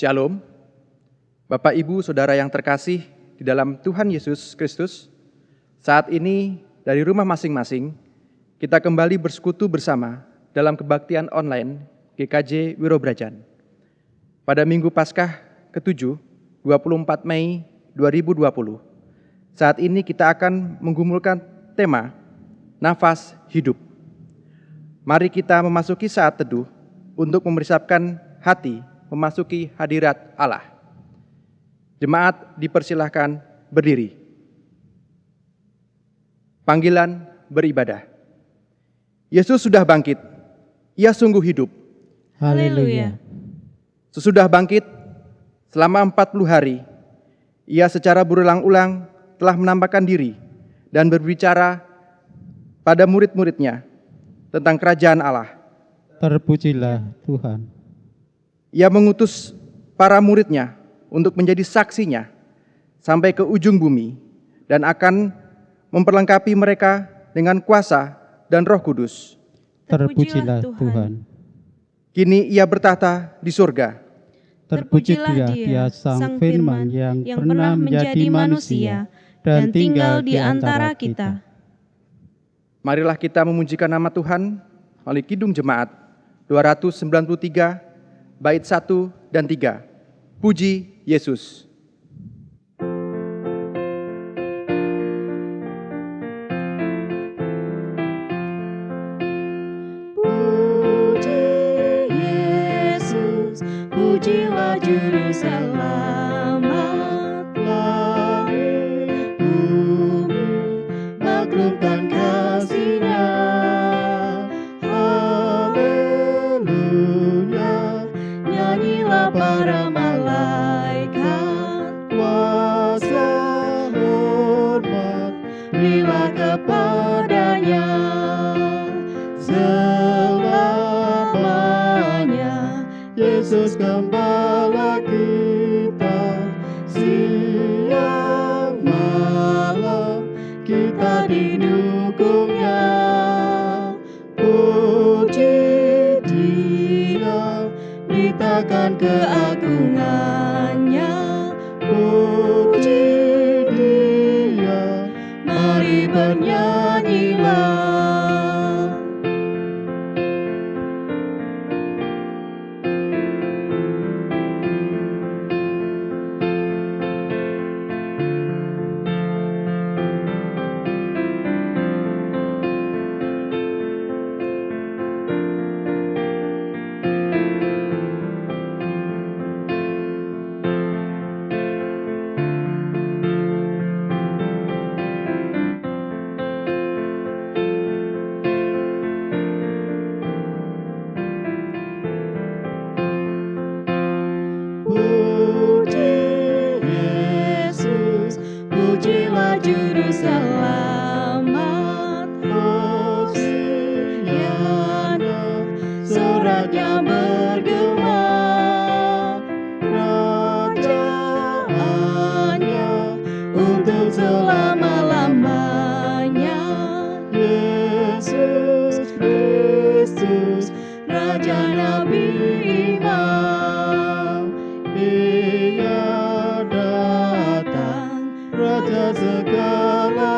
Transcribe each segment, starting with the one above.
Shalom, Bapak Ibu Saudara yang terkasih di dalam Tuhan Yesus Kristus. Saat ini dari rumah masing-masing kita kembali bersekutu bersama dalam kebaktian online GKJ Wirobrajan. Pada Minggu Paskah ke-7, 24 Mei 2020, saat ini kita akan menggumulkan tema Nafas Hidup. Mari kita memasuki saat teduh untuk mempersiapkan hati memasuki hadirat Allah. Jemaat dipersilahkan berdiri. Panggilan beribadah. Yesus sudah bangkit. Ia sungguh hidup. Haleluya. Sesudah bangkit, selama 40 hari, ia secara berulang-ulang telah menampakkan diri dan berbicara pada murid-muridnya tentang kerajaan Allah. Terpujilah Tuhan. Ia mengutus para muridnya untuk menjadi saksinya sampai ke ujung bumi dan akan memperlengkapi mereka dengan kuasa dan Roh Kudus. Terpujilah Tuhan. Kini ia bertahta di surga. Terpujilah Dia Sang Firman yang pernah menjadi manusia dan tinggal di antara kita. Marilah kita memujikan nama Tuhan melalui Kidung Jemaat 293 bait 1 dan 3. Puji Yesus. Puji Yesus, pujilah Juru Selamat. Langit bumi maklumkan kasih-Nya. Haleluya, nyanyilah para malaikat. Kuasa hormat berilah kepada-Nya. Selamanya Yesus Gembala kita. Siang malam kita didukung-Nya. Puji Dia, beritakan keagungan-Nya. Puji Dia, mari bernyanyilah. Puji Yesus, pujilah Juru Selamat. Hosiana, suratnya bergema. Kerajaannya untuk selama-lamanya. Yesus Kristus, Raja Nabi Imam. Ia datang, Raja segala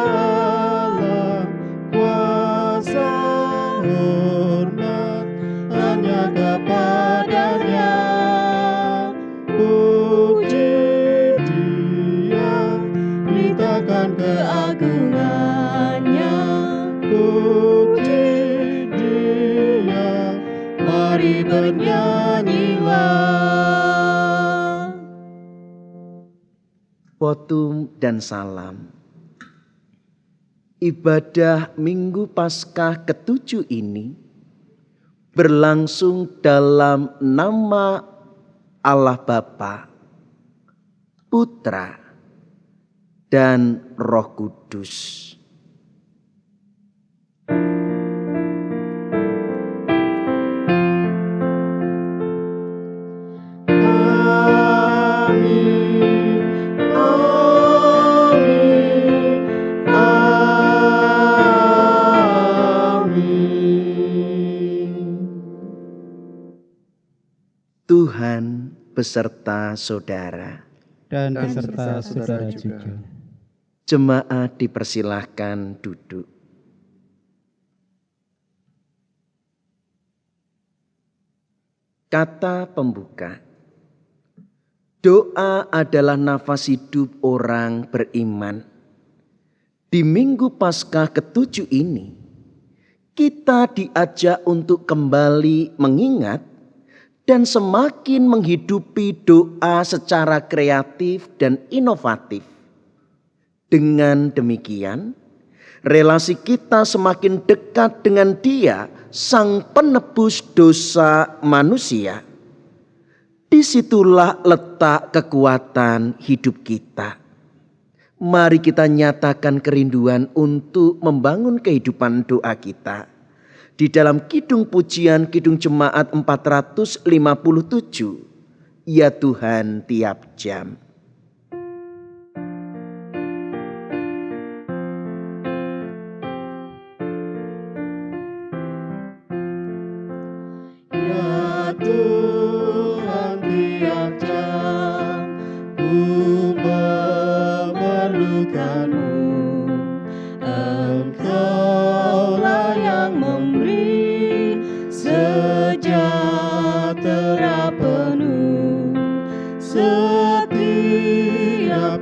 alam. Kuasa hormat hanya kepada-Nya. Puji Dia, beritakan keagungan-Nya. Puji Dia, mari bernyanyilah. Potum dan salam. Ibadah Minggu Paskah ke-7 ini berlangsung dalam nama Allah Bapa, Putra, dan Roh Kudus. beserta saudara. Dan beserta saudara juga. Jemaat dipersilahkan duduk. Kata pembuka. Doa adalah nafas hidup orang beriman. Di Minggu Paskah ke-7 ini, kita diajak untuk kembali mengingat dan semakin menghidupi doa secara kreatif dan inovatif. Dengan demikian, relasi kita semakin dekat dengan Dia, Sang Penebus dosa manusia. Disitulah letak kekuatan hidup kita. Mari kita nyatakan kerinduan untuk membangun kehidupan doa kita. Di dalam Kidung Pujian Kidung Jemaat 457, Ya Tuhan tiap jam. Ya Tuhan tiap jam ku memerlukan-Mu. Engkaulah yang memberi sejahtera penuh setiap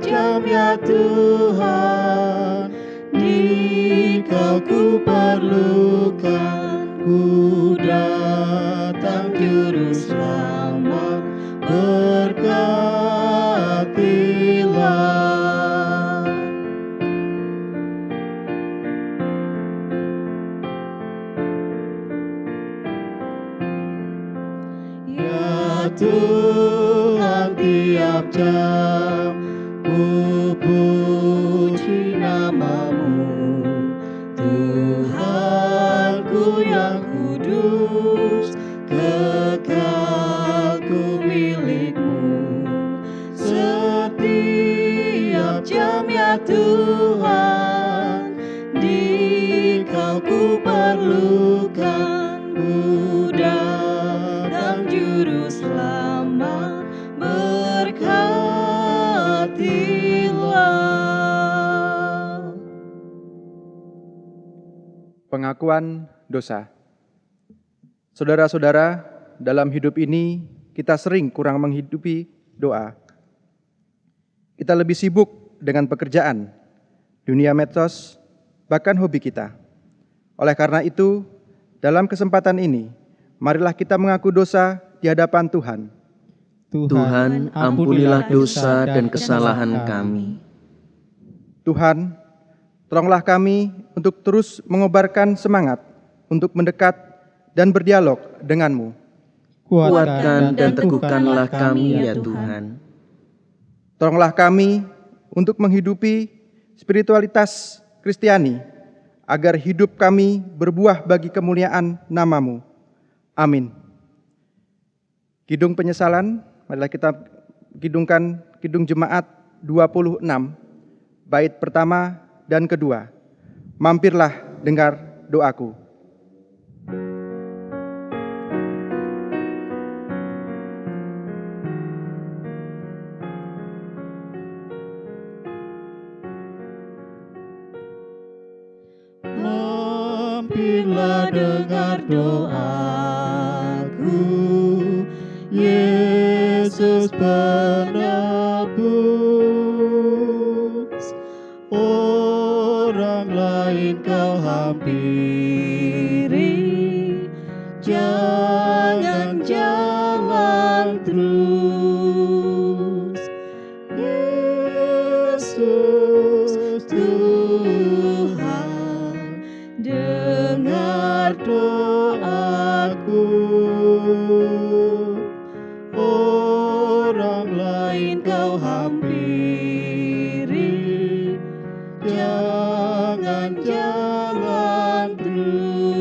jam, ya Tuhan. Dikau ku perlukan, ku datang juru selamat, berkatilah. Ya Tuhan tiap jam ku puji nama-Mu. Tuhanku yang kudus, kekal ku milik-Mu. Setiap jam, ya Tuhan, Dikau ku perlukan, ku datang juru selamat, berkatilah. Pengakuan dosa. Saudara-saudara, dalam hidup ini kita sering kurang menghidupi doa. Kita lebih sibuk dengan pekerjaan, dunia medsos, bahkan hobi kita. Oleh karena itu, dalam kesempatan ini, marilah kita mengaku dosa di hadapan Tuhan. Tuhan, ampunilah dosa dan kesalahan kami. Tuhan, tolonglah kami untuk terus mengobarkan semangat untuk mendekat dan berdialog dengan-Mu. Kuatkan dan teguhkanlah kami, ya Tuhan. Tolonglah kami untuk menghidupi spiritualitas Kristiani, agar hidup kami berbuah bagi kemuliaan nama-Mu. Amin. Kidung penyesalan, marilah kita kidungkan Kidung Jemaat 26, bait pertama dan kedua. Mampirlah dengar doaku. Mampirlah dengar doaku, Yesus penebus. Orang lain Kau hampiri, jangan jalan terus. Yesus Tuhan, dengar doaku. Orang lain Kau hampiri, jangan jalan terus.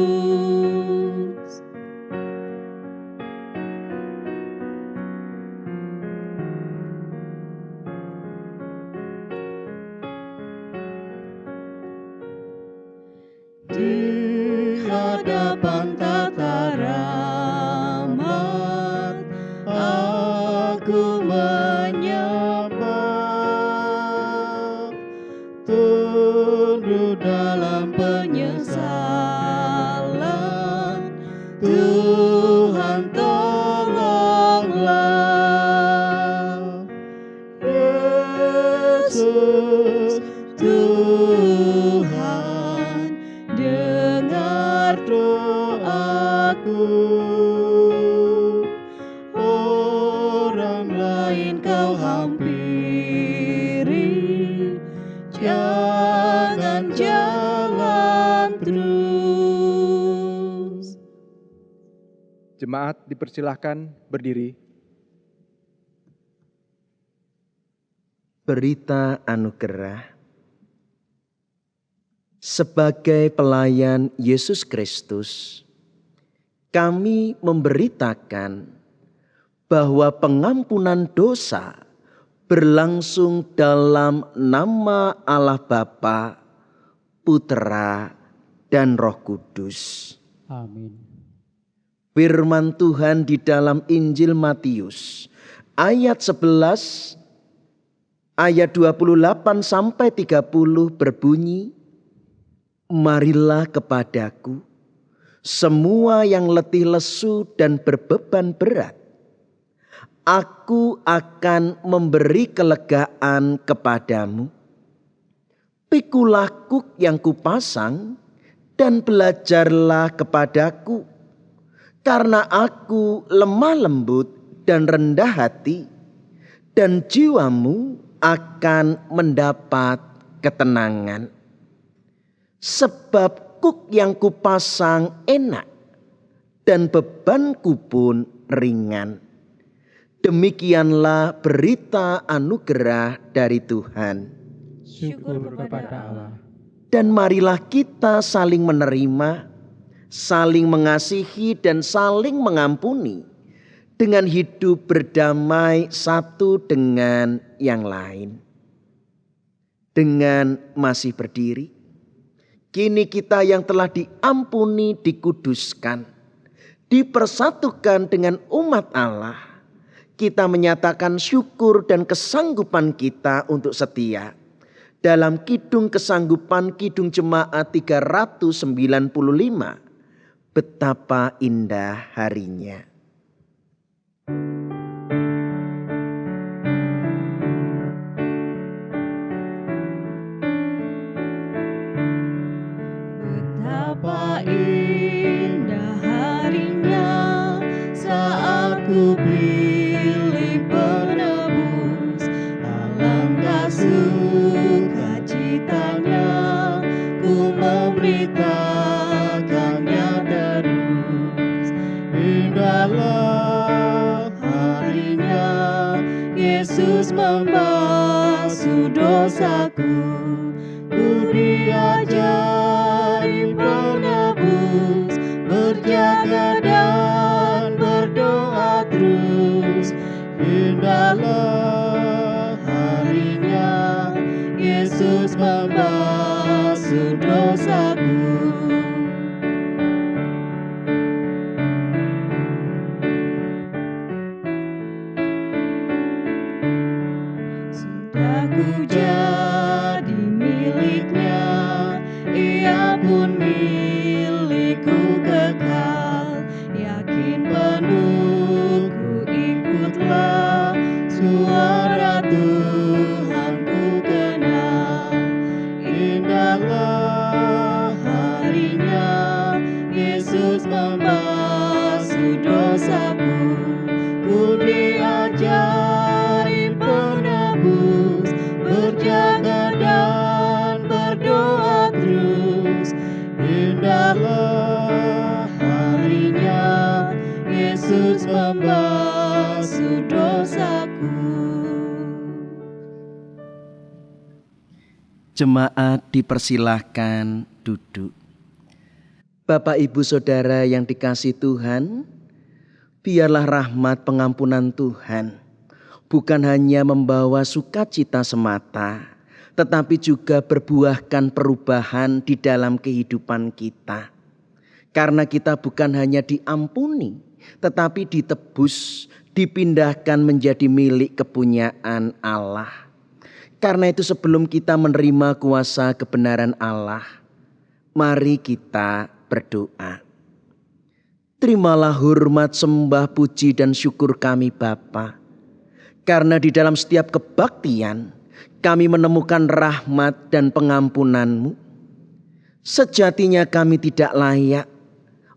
Di hadapan tata rahmat, aku Yesus, Tuhan, dengar doaku. Orang lain kau hampiri, jangan jalan terus. Jemaat dipersilahkan berdiri. Berita anugerah. Sebagai pelayan Yesus Kristus, kami memberitakan bahwa pengampunan dosa berlangsung dalam nama Allah Bapa, Putera, dan Roh Kudus. Amin. Firman Tuhan di dalam Injil Matius ayat 11 ayat 28 sampai 30 berbunyi, "Marilah kepadaku semua yang letih lesu dan berbeban berat, aku akan memberi kelegaan kepadamu. Pikulah kuk yang kupasang dan belajarlah kepadaku, karena aku lemah lembut dan rendah hati, dan jiwamu akan mendapat ketenangan. Sebab kuk yang kupasang enak dan bebanku pun ringan." Demikianlah berita anugerah dari Tuhan. Syukur kepada Allah. Dan marilah kita saling menerima, saling mengasihi dan saling mengampuni, dengan hidup berdamai satu dengan yang lain. Dengan masih berdiri, kini kita yang telah diampuni dikuduskan, dipersatukan dengan umat Allah. Kita menyatakan syukur dan kesanggupan kita untuk setia dalam kidung kesanggupan kidung jemaat 395. Betapa indah harinya. Betapa indah harinya saat ku pilih penebus. Alangkah sukacitanya ku memberitakannya terus. Indahlah harinya Yesus membasuh dosaku. Ku diajari penebus, berjaga dan berdoa terus. Indahlah harinya Yesus membasuh dosaku. Sudah ku jadi miliknya, ia pun milikku kekal. Yakin penuh ku ikutlah, suara Tuhan ku kenal. Indahlah harinya Yesus membasuh dosaku. Ku diajari penebus, berjaga dan berdoa terus. Indahlah harinya Yesus membasuh dosaku. Jemaat dipersilahkan duduk. Bapak Ibu Saudara yang dikasihi Tuhan, biarlah rahmat pengampunan Tuhan bukan hanya membawa sukacita semata, tetapi juga berbuahkan perubahan di dalam kehidupan kita. Karena kita bukan hanya diampuni, tetapi ditebus, dipindahkan menjadi milik kepunyaan Allah. Karena itu sebelum kita menerima kuasa kebenaran Allah, mari kita berdoa. Terimalah hormat, sembah, puji dan syukur kami Bapa. Karena di dalam setiap kebaktian, kami menemukan rahmat dan pengampunan-Mu. Sejatinya kami tidak layak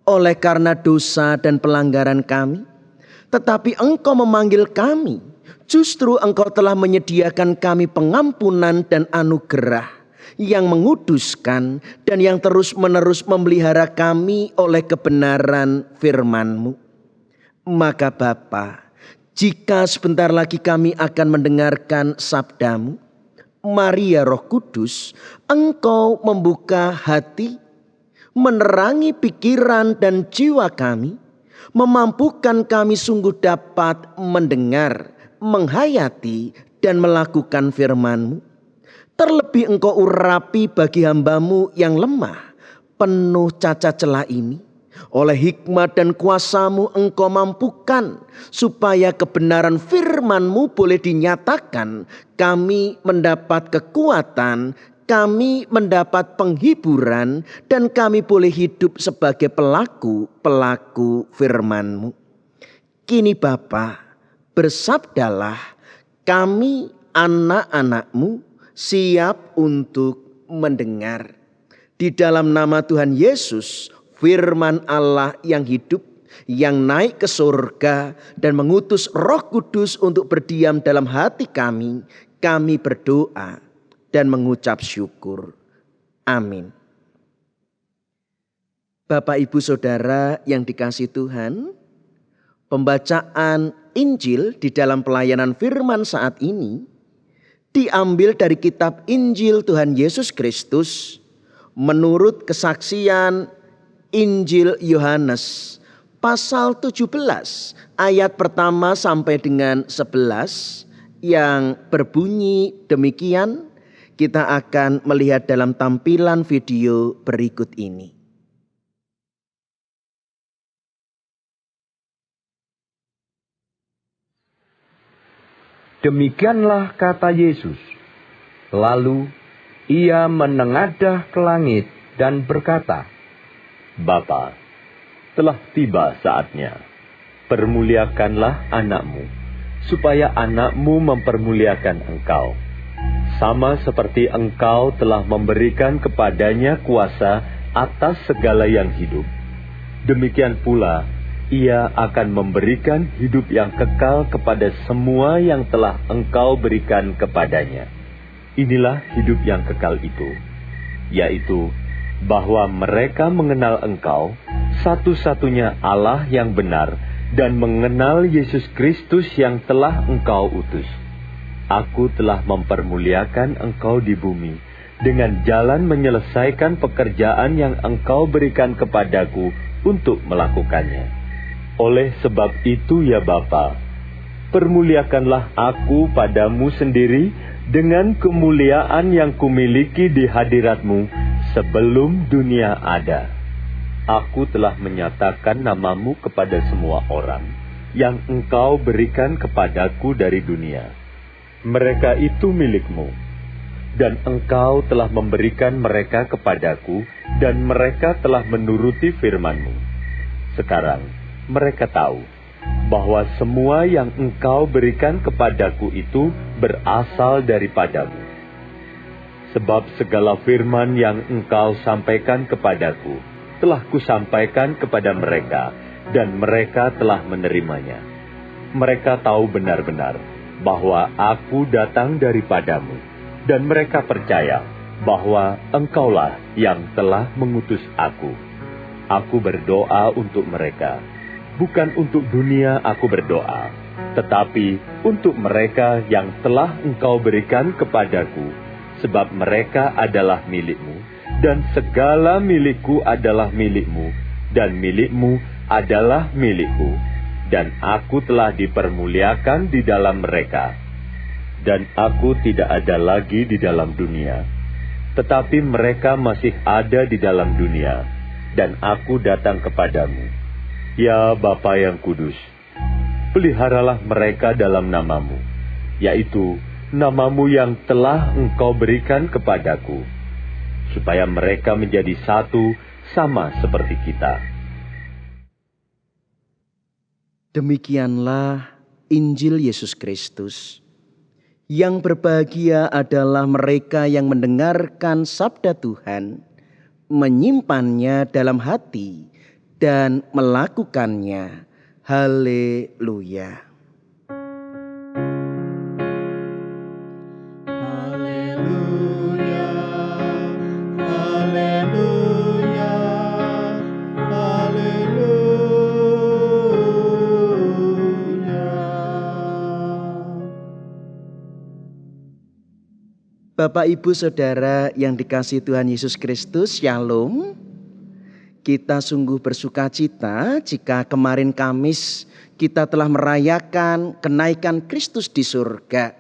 oleh karena dosa dan pelanggaran kami. Tetapi Engkau memanggil kami. Justru Engkau telah menyediakan kami pengampunan dan anugerah yang menguduskan dan yang terus-menerus memelihara kami oleh kebenaran firman-Mu. Maka Bapa, jika sebentar lagi kami akan mendengarkan sabda-Mu, mari ya Roh Kudus, Engkau membuka hati, menerangi pikiran dan jiwa kami, memampukan kami sungguh dapat mendengar, menghayati, dan melakukan firman-Mu. Terlebih Engkau urapi bagi hamba-Mu yang lemah, penuh cacat celah ini. Oleh hikmat dan kuasa-Mu Engkau mampukan supaya kebenaran firman-Mu boleh dinyatakan. Kami mendapat kekuatan, kami mendapat penghiburan, dan kami boleh hidup sebagai pelaku firman-Mu. Kini Bapa, bersabdalah, kami anak-anak-Mu siap untuk mendengar. Di dalam nama Tuhan Yesus, firman Allah yang hidup, yang naik ke surga dan mengutus Roh Kudus untuk berdiam dalam hati kami berdoa dan mengucap syukur. Amin. Bapak, Ibu, Saudara yang dikasihi Tuhan, pembacaan Injil di dalam pelayanan firman saat ini diambil dari kitab Injil Tuhan Yesus Kristus menurut kesaksian Injil Yohanes pasal 17 ayat pertama sampai dengan 11 yang berbunyi demikian. Kita akan melihat dalam tampilan video berikut ini. Demikianlah kata Yesus. Lalu ia menengadah ke langit dan berkata, Bapa, telah tiba saatnya. Permuliakanlah anakmu, supaya anakmu mempermuliakan engkau. Sama seperti engkau telah memberikan kepadanya kuasa atas segala yang hidup. Demikian pula, ia akan memberikan hidup yang kekal kepada semua yang telah engkau berikan kepadanya. Inilah hidup yang kekal itu, yaitu bahwa mereka mengenal engkau, satu-satunya Allah yang benar, dan mengenal Yesus Kristus yang telah engkau utus. Aku telah mempermuliakan engkau di bumi, dengan jalan menyelesaikan pekerjaan yang engkau berikan kepadaku untuk melakukannya. Oleh sebab itu ya Bapa, permuliakanlah aku padamu sendiri dengan kemuliaan yang kumiliki di hadirat-Mu sebelum dunia ada. Aku telah menyatakan nama-Mu kepada semua orang yang engkau berikan kepadaku dari dunia. Mereka itu milik-Mu, dan engkau telah memberikan mereka kepadaku, dan mereka telah menuruti firman-Mu. Sekarang mereka tahu bahwa semua yang engkau berikan kepadaku itu berasal daripadamu. Sebab segala firman yang engkau sampaikan kepadaku telah kusampaikan kepada mereka, dan mereka telah menerimanya. Mereka tahu benar-benar bahwa aku datang daripadamu, dan mereka percaya bahwa engkaulah yang telah mengutus aku. Aku berdoa untuk mereka. Bukan untuk dunia aku berdoa, tetapi untuk mereka yang telah engkau berikan kepadaku, sebab mereka adalah milik-Mu, dan segala milikku adalah milik-Mu, dan milik-Mu adalah milikku, dan aku telah dipermuliakan di dalam mereka. Dan aku tidak ada lagi di dalam dunia, tetapi mereka masih ada di dalam dunia, dan aku datang kepadamu. Ya Bapa yang kudus, peliharalah mereka dalam nama-Mu, yaitu nama-Mu yang telah engkau berikan kepadaku, supaya mereka menjadi satu sama seperti kita. Demikianlah Injil Yesus Kristus. Yang berbahagia adalah mereka yang mendengarkan sabda Tuhan, menyimpannya dalam hati, dan melakukannya. Haleluya. Haleluya, haleluya, haleluya. Bapak, Ibu, Saudara yang dikasihi Tuhan Yesus Kristus, Shalom. Kita sungguh bersuka cita jika kemarin Kamis kita telah merayakan kenaikan Kristus di surga.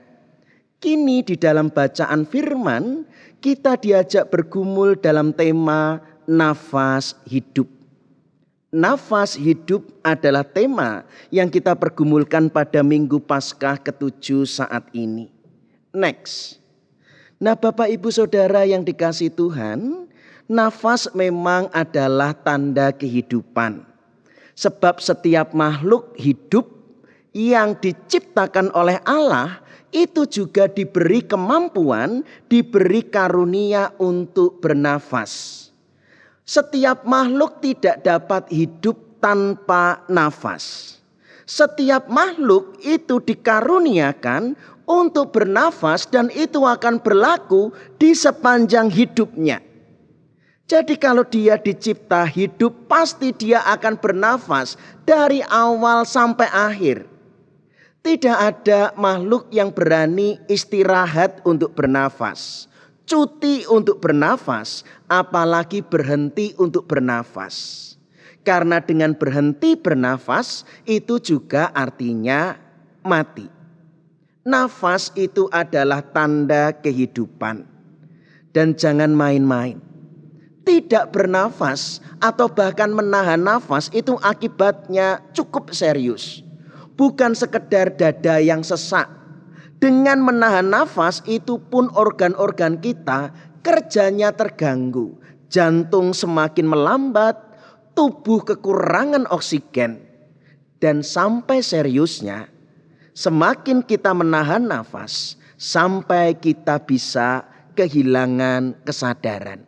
Kini di dalam bacaan firman kita diajak bergumul dalam tema nafas hidup. Nafas hidup adalah tema yang kita pergumulkan pada Minggu Paskah ke-7 saat ini. Next. Nah, Bapak, Ibu, Saudara yang dikasihi Tuhan, nafas memang adalah tanda kehidupan. Sebab setiap makhluk hidup yang diciptakan oleh Allah itu juga diberi kemampuan, diberi karunia untuk bernafas. Setiap makhluk tidak dapat hidup tanpa nafas. Setiap makhluk itu dikaruniakan untuk bernafas dan itu akan berlaku di sepanjang hidupnya. Jadi kalau dia dicipta hidup, pasti dia akan bernafas dari awal sampai akhir. Tidak ada makhluk yang berani istirahat untuk bernafas, cuti untuk bernafas, apalagi berhenti untuk bernafas. Karena dengan berhenti bernafas itu juga artinya mati. Nafas itu adalah tanda kehidupan. Dan jangan main-main. Tidak bernafas atau bahkan menahan nafas itu akibatnya cukup serius. Bukan sekedar dada yang sesak. Dengan menahan nafas itu pun organ-organ kita kerjanya terganggu. Jantung semakin melambat, tubuh kekurangan oksigen. Dan sampai seriusnya, semakin kita menahan nafas, sampai kita bisa kehilangan kesadaran.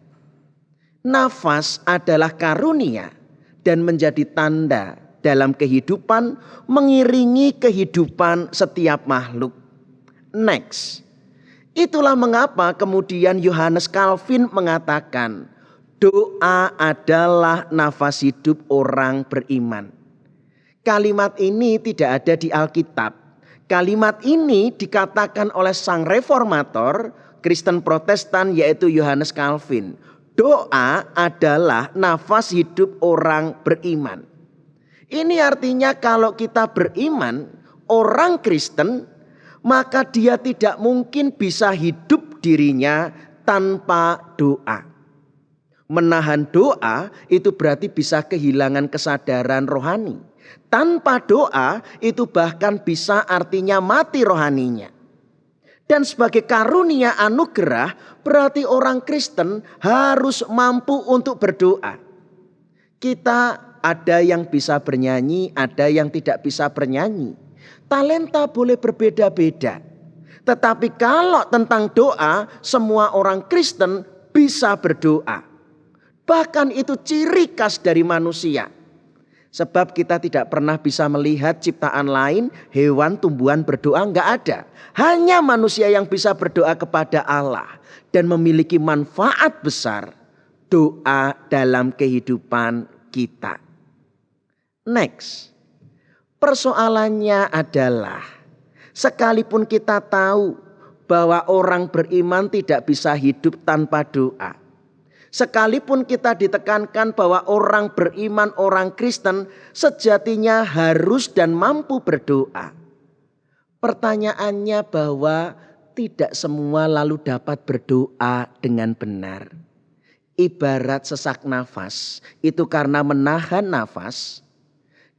Nafas adalah karunia dan menjadi tanda dalam kehidupan, mengiringi kehidupan setiap makhluk. Next. Itulah mengapa kemudian Yohanes Calvin mengatakan, doa adalah nafas hidup orang beriman. Kalimat ini tidak ada di Alkitab. Kalimat ini dikatakan oleh sang reformator Kristen Protestan yaitu Yohanes Calvin. Doa adalah nafas hidup orang beriman. Ini artinya kalau kita beriman, orang Kristen, maka dia tidak mungkin bisa hidup dirinya tanpa doa. Menahan doa itu berarti bisa kehilangan kesadaran rohani. Tanpa doa itu bahkan bisa artinya mati rohaninya. Dan sebagai karunia anugerah berarti orang Kristen harus mampu untuk berdoa. Kita ada yang bisa bernyanyi, ada yang tidak bisa bernyanyi. Talenta boleh berbeda-beda. Tetapi kalau tentang doa, semua orang Kristen bisa berdoa. Bahkan itu ciri khas dari manusia. Sebab kita tidak pernah bisa melihat ciptaan lain, hewan, tumbuhan berdoa, enggak ada. Hanya manusia yang bisa berdoa kepada Allah dan memiliki manfaat besar doa dalam kehidupan kita. Next. Persoalannya adalah sekalipun kita tahu bahwa orang beriman tidak bisa hidup tanpa doa. Sekalipun kita ditekankan bahwa orang beriman, orang Kristen sejatinya harus dan mampu berdoa. Pertanyaannya bahwa tidak semua lalu dapat berdoa dengan benar. Ibarat sesak nafas, itu karena menahan nafas.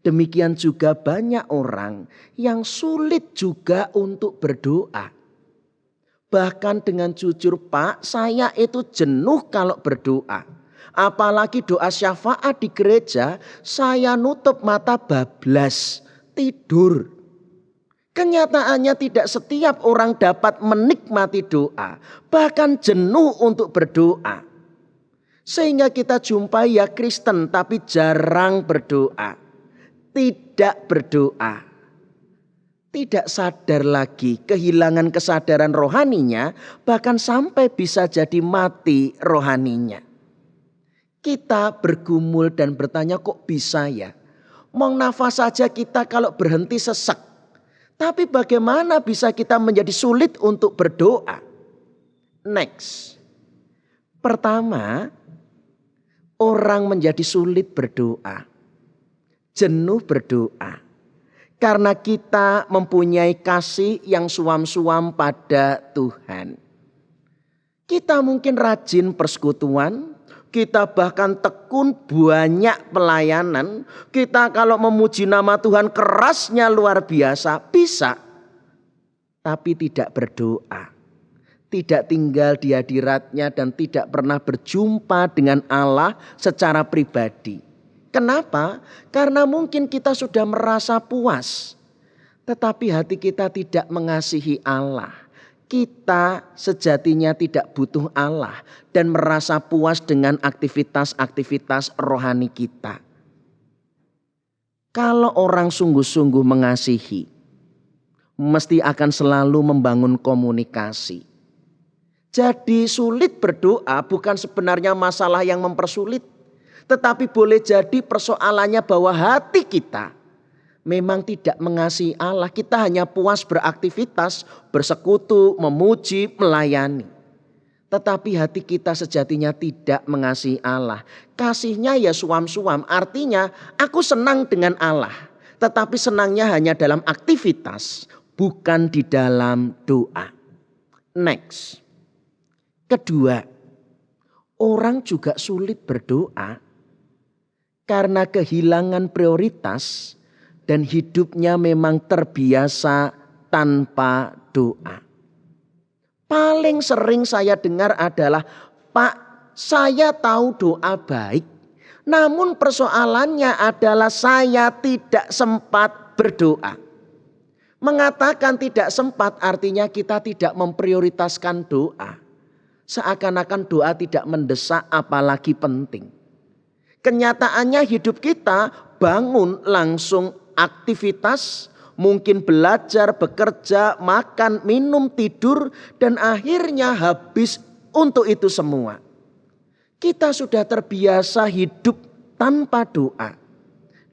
Demikian juga banyak orang yang sulit juga untuk berdoa. Bahkan dengan jujur, Pak, saya itu jenuh kalau berdoa. Apalagi doa syafaat di gereja, saya nutup mata bablas, tidur. Kenyataannya tidak setiap orang dapat menikmati doa, bahkan jenuh untuk berdoa. Sehingga kita jumpai ya Kristen tapi jarang berdoa, tidak berdoa. Tidak sadar lagi, kehilangan kesadaran rohaninya, bahkan sampai bisa jadi mati rohaninya. Kita bergumul dan bertanya, kok bisa ya? Mau nafas saja kita kalau berhenti sesek. Tapi bagaimana bisa kita menjadi sulit untuk berdoa? Next. Pertama, orang menjadi sulit berdoa, jenuh berdoa. Karena kita mempunyai kasih yang suam-suam pada Tuhan. Kita mungkin rajin persekutuan, kita bahkan tekun banyak pelayanan. Kita kalau memuji nama Tuhan kerasnya luar biasa, bisa. Tapi tidak berdoa. Tidak tinggal di hadiratnya dan tidak pernah berjumpa dengan Allah secara pribadi. Kenapa? Karena mungkin kita sudah merasa puas. Tetapi hati kita tidak mengasihi Allah. Kita sejatinya tidak butuh Allah. Dan merasa puas dengan aktivitas-aktivitas rohani kita. Kalau orang sungguh-sungguh mengasihi, mesti akan selalu membangun komunikasi. Jadi sulit berdoa bukan sebenarnya masalah yang mempersulit. Tetapi boleh jadi persoalannya bahwa hati kita memang tidak mengasihi Allah. Kita hanya puas beraktivitas, bersekutu, memuji, melayani. Tetapi hati kita sejatinya tidak mengasihi Allah. Kasihnya ya suam-suam, artinya aku senang dengan Allah. Tetapi senangnya hanya dalam aktivitas, bukan di dalam doa. Next. Kedua, orang juga sulit berdoa karena kehilangan prioritas dan hidupnya memang terbiasa tanpa doa. Paling sering saya dengar adalah, Pak, saya tahu doa baik, namun persoalannya adalah saya tidak sempat berdoa. Mengatakan tidak sempat artinya kita tidak memprioritaskan doa. Seakan-akan doa tidak mendesak apalagi penting. Kenyataannya hidup kita bangun langsung aktivitas, mungkin belajar, bekerja, makan, minum, tidur, dan akhirnya habis untuk itu semua. Kita sudah terbiasa hidup tanpa doa.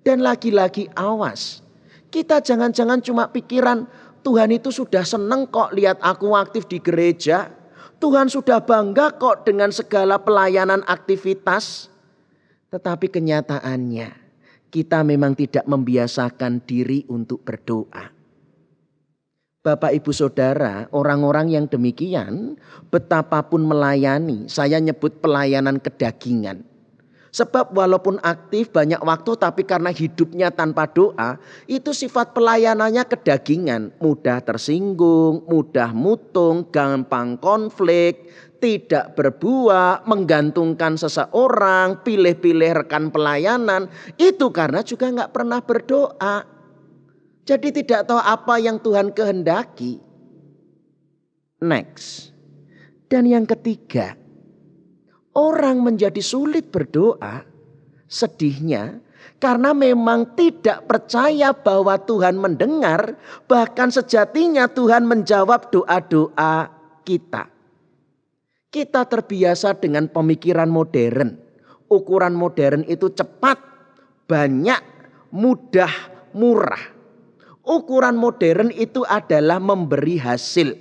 Dan lagi-lagi awas, kita jangan-jangan cuma pikiran Tuhan itu sudah seneng kok lihat aku aktif di gereja. Tuhan sudah bangga kok dengan segala pelayanan aktivitas. Tetapi kenyataannya kita memang tidak membiasakan diri untuk berdoa. Bapak ibu saudara, orang-orang yang demikian betapapun melayani, saya nyebut pelayanan kedagingan. Sebab walaupun aktif banyak waktu tapi karena hidupnya tanpa doa, itu sifat pelayanannya kedagingan. Mudah tersinggung, mudah mutung, gampang konflik, tidak berbuah, menggantungkan seseorang, pilih-pilih rekan pelayanan. Itu karena juga gak pernah berdoa. Jadi tidak tahu apa yang Tuhan kehendaki. Next. Dan yang ketiga, orang menjadi sulit berdoa, sedihnya karena memang tidak percaya bahwa Tuhan mendengar, bahkan sejatinya Tuhan menjawab doa-doa kita. Kita terbiasa dengan pemikiran modern. Ukuran modern itu cepat, banyak, mudah, murah. Ukuran modern itu adalah memberi hasil.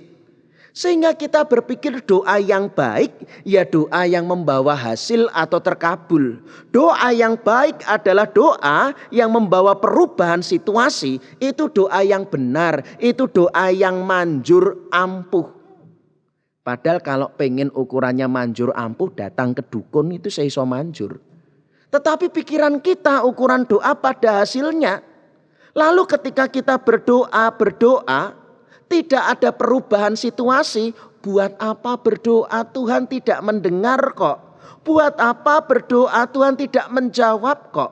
Sehingga kita berpikir doa yang baik, ya doa yang membawa hasil atau terkabul. Doa yang baik adalah doa yang membawa perubahan situasi. Itu doa yang benar, itu doa yang manjur ampuh. Padahal kalau pengen ukurannya manjur ampuh, datang ke dukun itu saya iso manjur. Tetapi pikiran kita ukuran doa pada hasilnya. Lalu ketika kita berdoa, tidak ada perubahan situasi. Buat apa berdoa Tuhan tidak mendengar kok. Buat apa berdoa Tuhan tidak menjawab kok.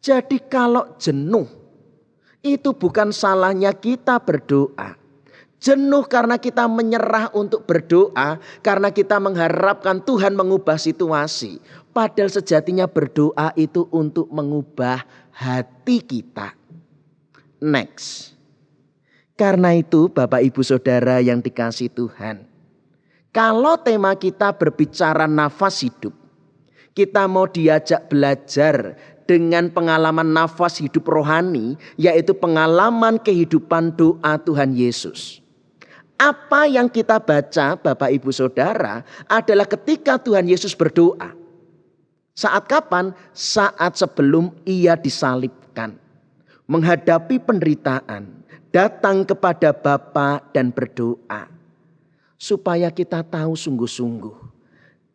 Jadi kalau jenuh, Itu bukan salahnya kita berdoa. Jenuh karena kita menyerah untuk berdoa, karena kita mengharapkan Tuhan mengubah situasi. Padahal sejatinya berdoa itu untuk mengubah hati kita. Next. Karena itu Bapak Ibu Saudara yang dikasihi Tuhan, kalau tema kita berbicara nafas hidup, kita mau diajak belajar dengan pengalaman nafas hidup rohani, yaitu pengalaman kehidupan doa Tuhan Yesus. Apa yang kita baca Bapak Ibu Saudara adalah ketika Tuhan Yesus berdoa. Saat kapan? Saat sebelum ia disalibkan. Menghadapi penderitaan. Datang kepada Bapa dan berdoa. Supaya kita tahu sungguh-sungguh.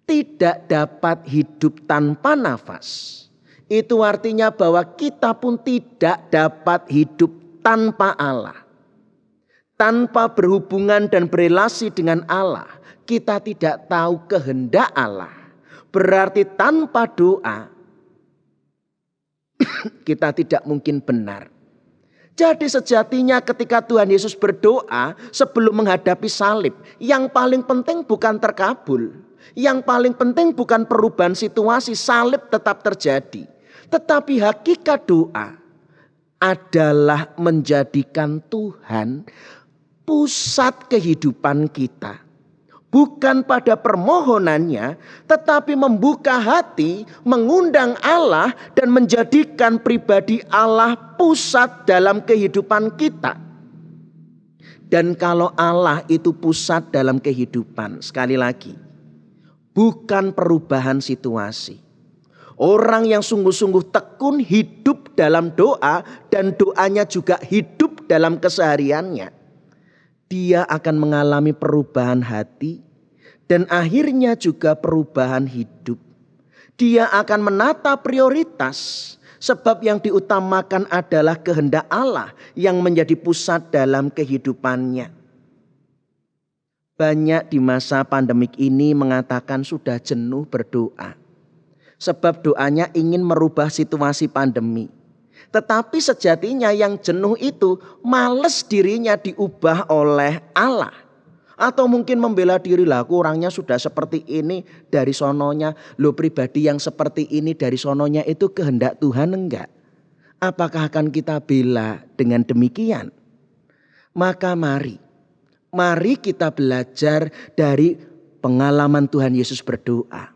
Tidak dapat hidup tanpa nafas. Itu artinya bahwa kita pun tidak dapat hidup tanpa Allah. Tanpa berhubungan dan berelasi dengan Allah, kita tidak tahu kehendak Allah. Berarti tanpa doa, kita tidak mungkin benar. Jadi sejatinya ketika Tuhan Yesus berdoa sebelum menghadapi salib, yang paling penting bukan terkabul. Yang paling penting bukan perubahan situasi, salib tetap terjadi. Tetapi hakikat doa adalah menjadikan Tuhan pusat kehidupan kita. Bukan pada permohonannya, tetapi membuka hati, mengundang Allah dan menjadikan pribadi Allah pusat dalam kehidupan kita. Dan kalau Allah itu pusat dalam kehidupan, sekali lagi, bukan perubahan situasi. Orang yang sungguh-sungguh tekun hidup dalam doa dan doanya juga hidup dalam kesehariannya. Dia akan mengalami perubahan hati dan akhirnya juga perubahan hidup. Dia akan menata prioritas sebab yang diutamakan adalah kehendak Allah yang menjadi pusat dalam kehidupannya. Banyak di masa pandemik ini mengatakan sudah jenuh berdoa. Sebab doanya ingin merubah situasi pandemi. Tetapi sejatinya yang jenuh itu males dirinya diubah oleh Allah. Atau mungkin membela diri, lah aku orangnya sudah seperti ini dari sononya. Lo pribadi yang seperti ini dari sononya itu kehendak Tuhan enggak? Apakah akan kita bela dengan demikian? Maka mari kita belajar dari pengalaman Tuhan Yesus berdoa.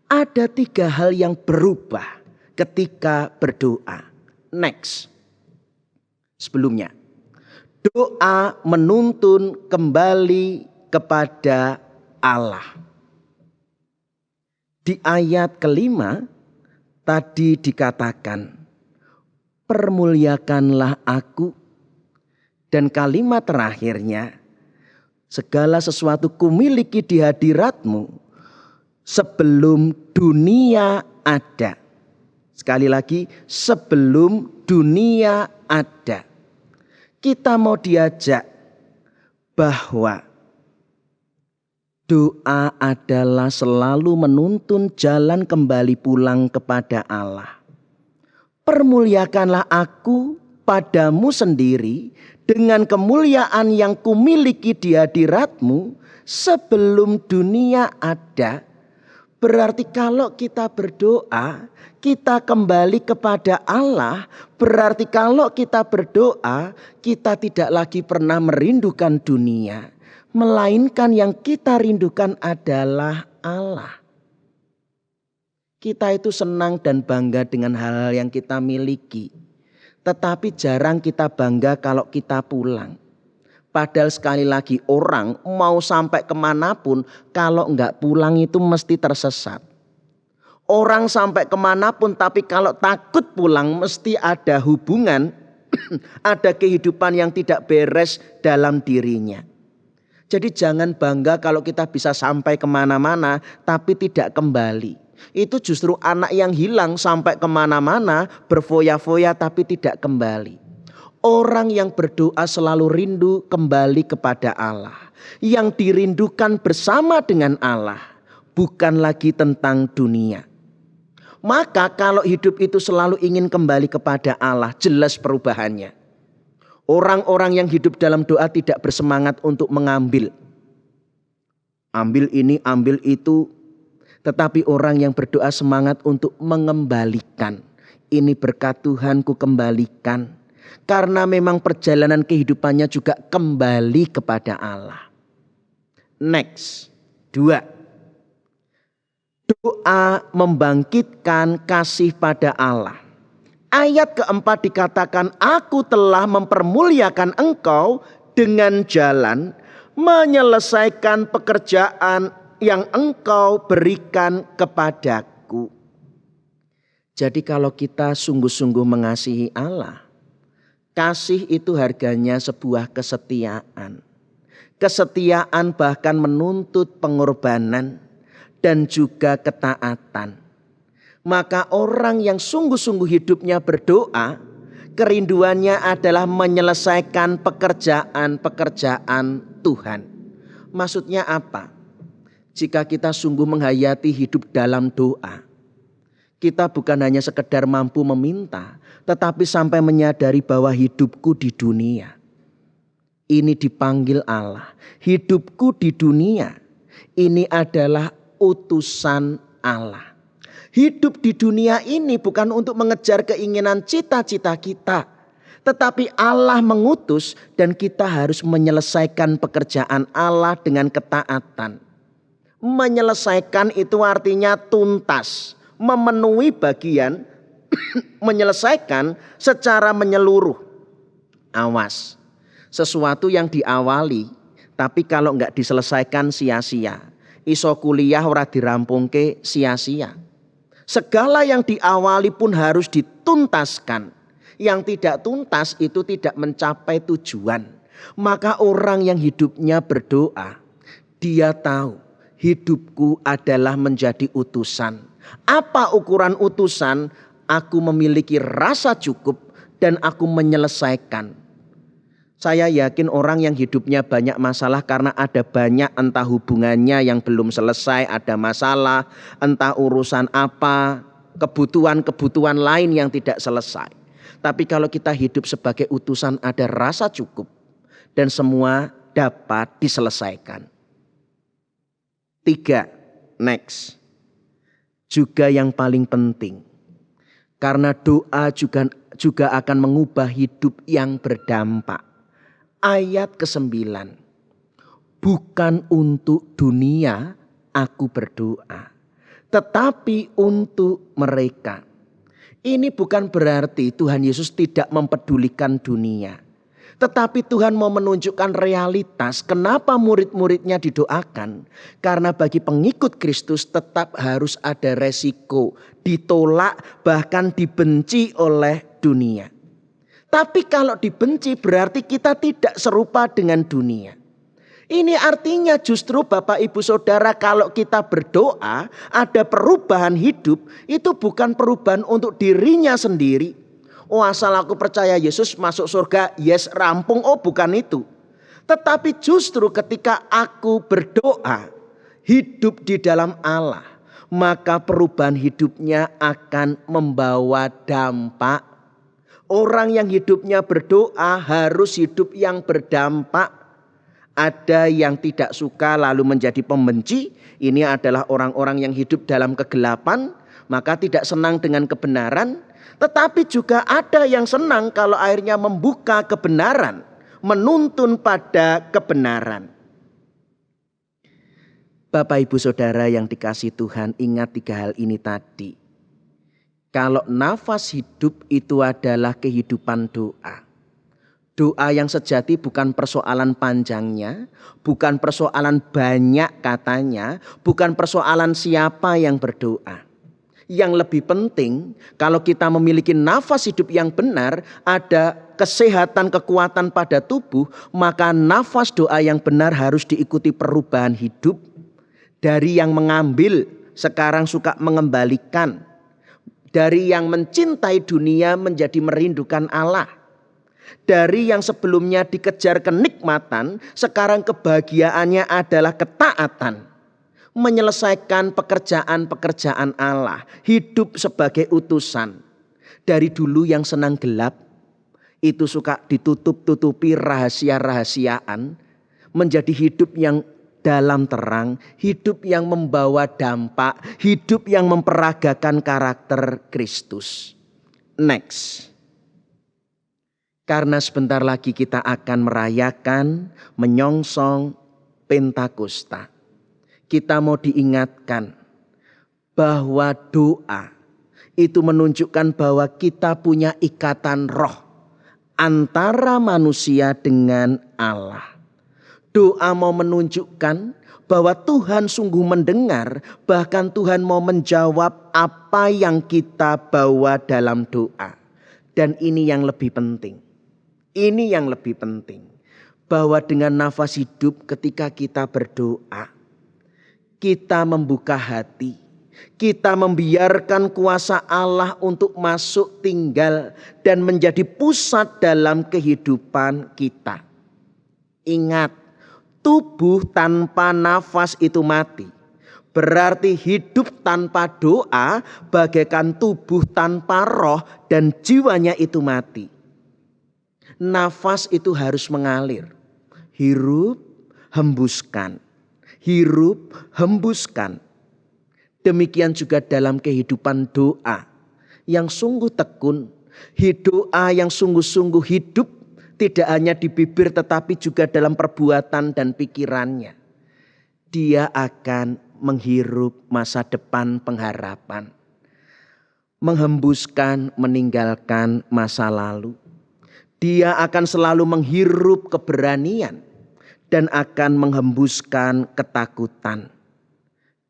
Ada 3 hal yang berubah ketika berdoa. Next. Sebelumnya, doa menuntun kembali kepada Allah. Di ayat kelima tadi dikatakan, permuliakanlah aku. Dan kalimat terakhirnya, segala sesuatu kumiliki di hadiratmu sebelum dunia ada. Sekali lagi, sebelum dunia ada. Kita mau diajak bahwa doa adalah selalu menuntun jalan kembali pulang kepada Allah. Permuliakanlah aku padamu sendiri dengan kemuliaan yang kumiliki di hadiratmu sebelum dunia ada. Berarti kalau kita berdoa, kita kembali kepada Allah. Berarti kalau kita berdoa, kita tidak lagi pernah merindukan dunia. Melainkan yang kita rindukan adalah Allah. Kita itu senang dan bangga dengan hal-hal yang kita miliki. Tetapi jarang kita bangga kalau kita pulang. Padahal sekali lagi orang mau sampai kemanapun kalau enggak pulang itu mesti tersesat. Orang sampai kemanapun tapi kalau takut pulang mesti ada hubungan, ada kehidupan yang tidak beres dalam dirinya. Jadi jangan bangga kalau kita bisa sampai kemana-mana tapi tidak kembali. Itu justru anak yang hilang sampai kemana-mana berfoya-foya tapi tidak kembali. Orang yang berdoa selalu rindu kembali kepada Allah. Yang dirindukan bersama dengan Allah. Bukan lagi tentang dunia. Maka kalau hidup itu selalu ingin kembali kepada Allah, jelas perubahannya. Orang-orang yang hidup dalam doa tidak bersemangat untuk mengambil. Ambil ini, ambil itu. Tetapi orang yang berdoa semangat untuk mengembalikan. Ini berkat Tuhan ku kembalikan. Karena memang perjalanan kehidupannya juga kembali kepada Allah. Next, 2. Doa membangkitkan kasih pada Allah. Ayat keempat dikatakan, aku telah mempermuliakan engkau dengan jalan menyelesaikan pekerjaan yang engkau berikan kepadaku. Jadi kalau kita sungguh-sungguh mengasihi Allah, kasih itu harganya sebuah kesetiaan. Kesetiaan bahkan menuntut pengorbanan dan juga ketaatan. Maka orang yang sungguh-sungguh hidupnya berdoa, kerinduannya adalah menyelesaikan pekerjaan-pekerjaan Tuhan. Maksudnya apa? Jika kita sungguh menghayati hidup dalam doa, kita bukan hanya sekedar mampu meminta, tetapi sampai menyadari bahwa hidupku di dunia ini dipanggil Allah. Hidupku di dunia ini adalah utusan Allah. Hidup di dunia ini bukan untuk mengejar keinginan cita-cita kita, tetapi Allah mengutus dan kita harus menyelesaikan pekerjaan Allah dengan ketaatan. Menyelesaikan itu artinya tuntas, memenuhi bagian, menyelesaikan secara menyeluruh. Awas, sesuatu yang diawali tapi kalau enggak diselesaikan sia-sia. Iso kuliah ora dirampungke sia-sia. Segala yang diawali pun harus dituntaskan. Yang tidak tuntas itu tidak mencapai tujuan. Maka orang yang hidupnya berdoa, dia tahu hidupku adalah menjadi utusan. Apa ukuran utusan? Aku memiliki rasa cukup dan aku menyelesaikan. Saya yakin orang yang hidupnya banyak masalah karena ada banyak entah hubungannya yang belum selesai, ada masalah, entah urusan apa, kebutuhan-kebutuhan lain yang tidak selesai. Tapi kalau kita hidup sebagai utusan ada rasa cukup dan semua dapat diselesaikan. 3, next. Juga yang paling penting. Karena doa juga akan mengubah hidup yang berdampak. Ayat ke-9. Bukan untuk dunia aku berdoa, tetapi untuk mereka. Ini bukan berarti Tuhan Yesus tidak mempedulikan dunia. Tetapi Tuhan mau menunjukkan realitas kenapa murid-muridnya didoakan. Karena bagi pengikut Kristus tetap harus ada resiko. Ditolak bahkan dibenci oleh dunia. Tapi kalau dibenci berarti kita tidak serupa dengan dunia. Ini artinya justru Bapak Ibu Saudara kalau kita berdoa ada perubahan hidup. Itu bukan perubahan untuk dirinya sendiri. Oh asal aku percaya Yesus masuk surga, yes rampung, oh bukan itu. Tetapi justru ketika aku berdoa hidup di dalam Allah, maka perubahan hidupnya akan membawa dampak. Orang yang hidupnya berdoa harus hidup yang berdampak. Ada yang tidak suka lalu menjadi pembenci. Ini adalah orang-orang yang hidup dalam kegelapan, maka tidak senang dengan kebenaran. Tetapi juga ada yang senang kalau akhirnya membuka kebenaran, menuntun pada kebenaran. Bapak Ibu Saudara yang dikasihi Tuhan, ingat 3 hal ini tadi. Kalau nafas hidup itu adalah kehidupan doa. Doa yang sejati bukan persoalan panjangnya, bukan persoalan banyak katanya, bukan persoalan siapa yang berdoa. Yang lebih penting, kalau kita memiliki nafas hidup yang benar, ada kesehatan, kekuatan pada tubuh, maka nafas doa yang benar harus diikuti perubahan hidup. Dari yang mengambil, sekarang suka mengembalikan. Dari yang mencintai dunia menjadi merindukan Allah. Dari yang sebelumnya dikejar kenikmatan, sekarang kebahagiaannya adalah ketaatan. Menyelesaikan pekerjaan-pekerjaan Allah. Hidup sebagai utusan. Dari dulu yang senang gelap, itu suka ditutup-tutupi rahasia-rahasiaan, menjadi hidup yang dalam terang, hidup yang membawa dampak, hidup yang memperagakan karakter Kristus. Next. Karena sebentar lagi kita akan merayakan, menyongsong Pentakosta. Kita mau diingatkan bahwa doa itu menunjukkan bahwa kita punya ikatan roh antara manusia dengan Allah. Doa mau menunjukkan bahwa Tuhan sungguh mendengar, bahkan Tuhan mau menjawab apa yang kita bawa dalam doa. Dan ini yang lebih penting. Ini yang lebih penting. Bahwa dengan nafas hidup ketika kita berdoa, kita membuka hati, kita membiarkan kuasa Allah untuk masuk, tinggal, dan menjadi pusat dalam kehidupan kita. Ingat, tubuh tanpa nafas itu mati. Berarti hidup tanpa doa bagaikan tubuh tanpa roh dan jiwanya itu mati. Nafas itu harus mengalir. Hirup, hembuskan. Hirup, hembuskan. Demikian juga dalam kehidupan doa yang sungguh tekun. Doa yang sungguh-sungguh hidup tidak hanya di bibir tetapi juga dalam perbuatan dan pikirannya. Dia akan menghirup masa depan pengharapan. Menghembuskan, meninggalkan masa lalu. Dia akan selalu menghirup keberanian dan akan menghembuskan ketakutan.